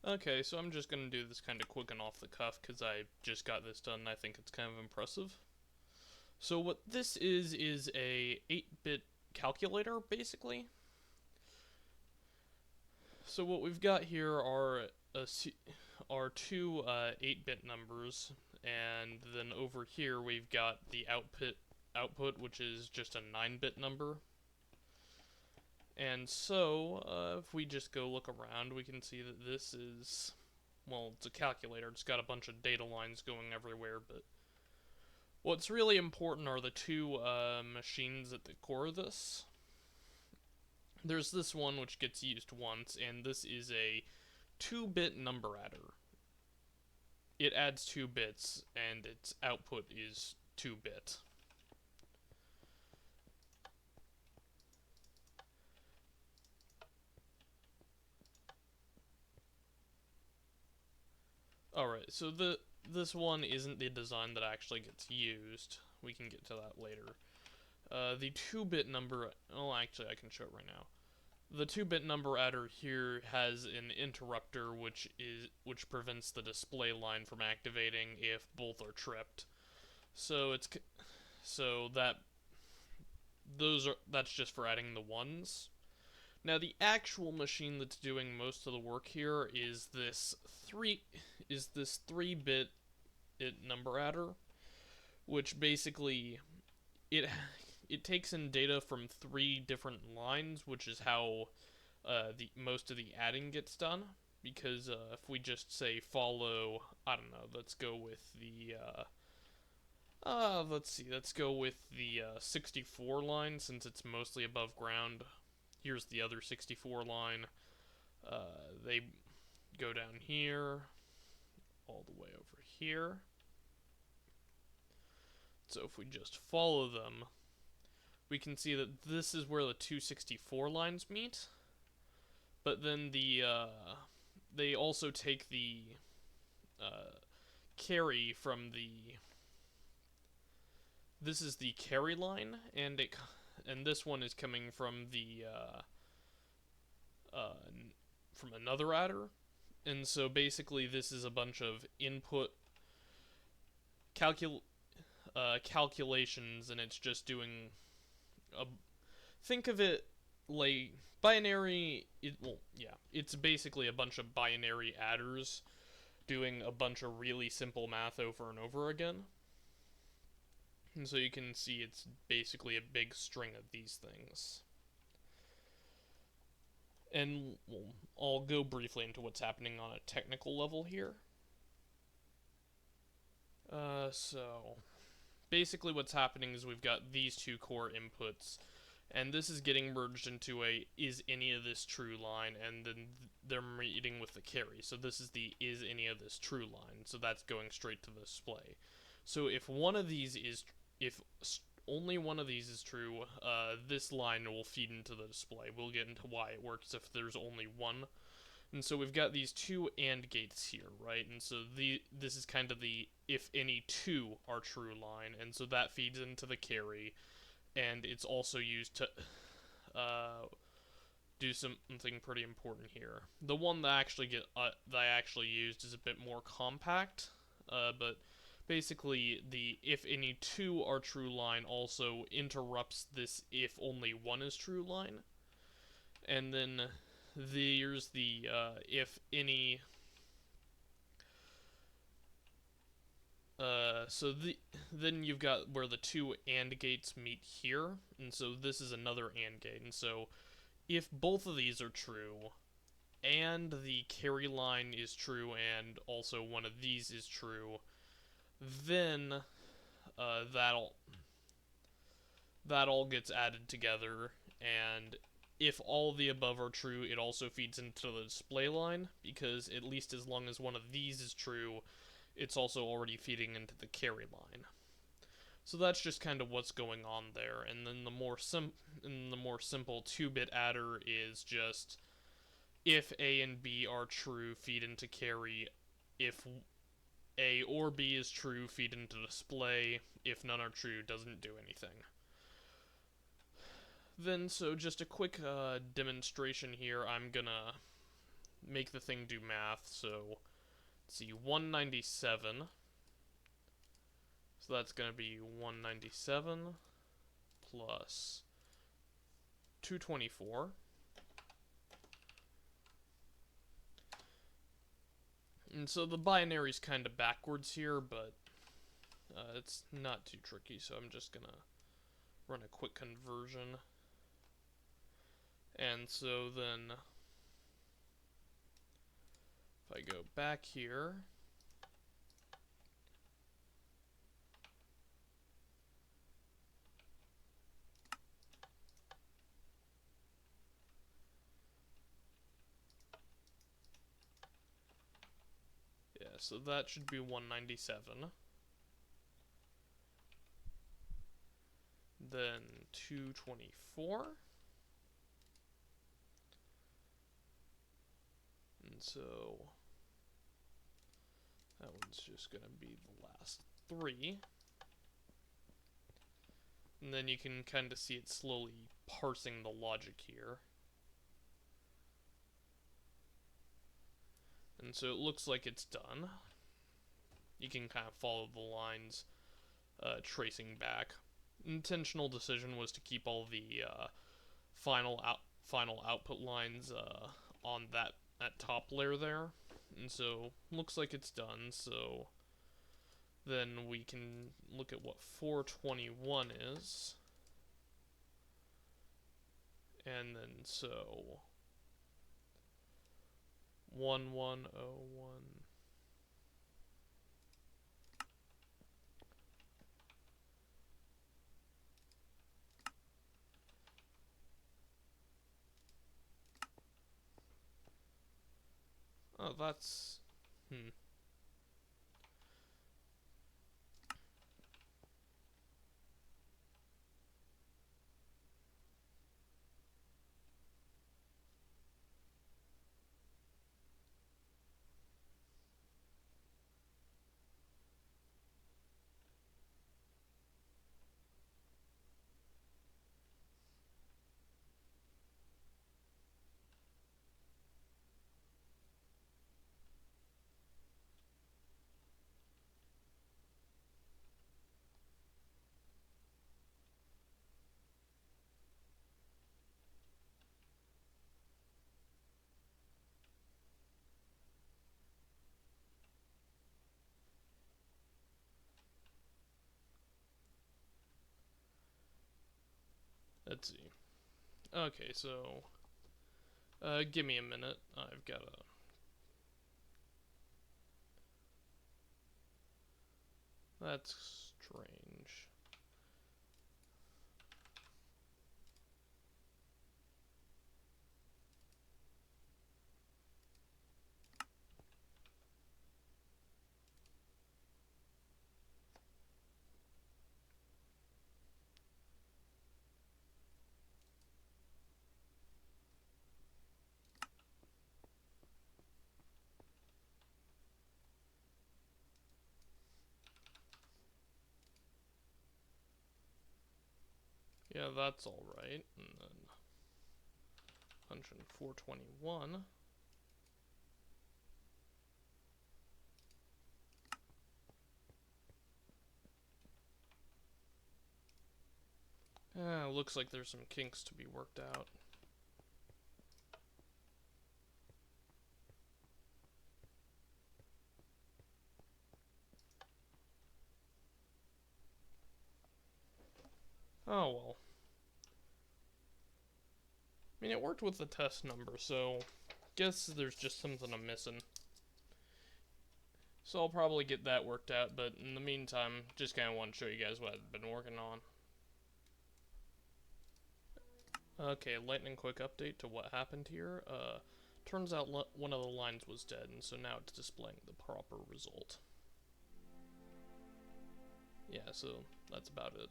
Okay, so I'm just going to do this kind of quick and off the cuff because I just got this done and I think it's kind of impressive. So what this is a 8-bit calculator, basically. So what we've got here are two 8-bit numbers, and then over here we've got the output, which is just a 9-bit number. And so, if we just go look around, we can see that this is, well, it's a calculator. It's got a bunch of data lines going everywhere, but what's really important are the two machines at the core of this. There's this one which gets used once, and this is a 2-bit number adder. It adds 2 bits, and its output is 2-bit. Alright, so this one isn't the design that actually gets used. We can get to that later. The 2-bit number, oh, actually, I can show it right now. The 2-bit number adder here has an interrupter which prevents the display line from activating if both are tripped. So it's so that that's just for adding the ones. Now the actual machine that's doing most of the work here is this 3-bit number adder, which basically it it takes in data from 3 different lines, which is how the most of the adding gets done. Because if we just say follow, I don't know, let's go with the let's see, let's go with the 64 line since it's mostly above ground. Here's the other 64 line. They go down here, all the way over here. So if we just follow them, we can see that this is where the 264 lines meet. But then they also take the carry from the. This is the carry line, and this one is coming from the from another adder, and so basically this is a bunch of input calculations, and it's just doing a. Think of it like binary. It's basically a bunch of binary adders doing a bunch of really simple math over and over again. And so you can see it's basically a big string of these things. And I'll go briefly into what's happening on a technical level here. So basically what's happening is we've got these two core inputs, and this is getting merged into a is any of this true line, and then they're meeting with the carry. So this is the is any of this true line, so that's going straight to the display. So if only one of these is true, this line will feed into the display. We'll get into why it works if there's only one. And so we've got these two AND gates here, right? And so this is kind of the if any two are true line, and so that feeds into the carry, and it's also used to do something pretty important here. The one that I actually used is a bit more compact, but basically the if any two are true line also interrupts this if only one is true line, and then there's the if any. Then you've got where the two AND gates meet here, and so this is another AND gate, and so if both of these are true, and the carry line is true, and also one of these is true, then that all gets added together, and if all the above are true, it also feeds into the display line, because at least as long as one of these is true, it's also already feeding into the carry line. So that's just kind of what's going on there. And then the more simple 2-bit adder is just if A and B are true, feed into carry. If A or B is true, feed into display. If none are true, doesn't do anything. Then, so just a quick demonstration here. I'm gonna make the thing do math. So, let's see, 197. So that's going to be 197 plus 224. And so the binary's kind of backwards here, but it's not too tricky, so I'm just going to run a quick conversion. And so then, if I go back here, yeah, so that should be 197. Then 224. And so that one's just going to be the last 3. And then you can kind of see it slowly parsing the logic here. And so it looks like it's done. You can kind of follow the lines tracing back. Intentional decision was to keep all the final output lines on that top layer there. And so looks like it's done. So then we can look at what 421 is. And then so 1101. Oh, that's let's see. Okay, so give me a minute. I've got a that's strange. Yeah, that's all right. And then punch in 421. Looks like there's some kinks to be worked out. Oh well. I mean, it worked with the test number, so guess there's just something I'm missing. So I'll probably get that worked out, but in the meantime, just kind of want to show you guys what I've been working on. Okay, lightning quick update to what happened here. Turns out one of the lines was dead, and so now it's displaying the proper result. Yeah, so that's about it.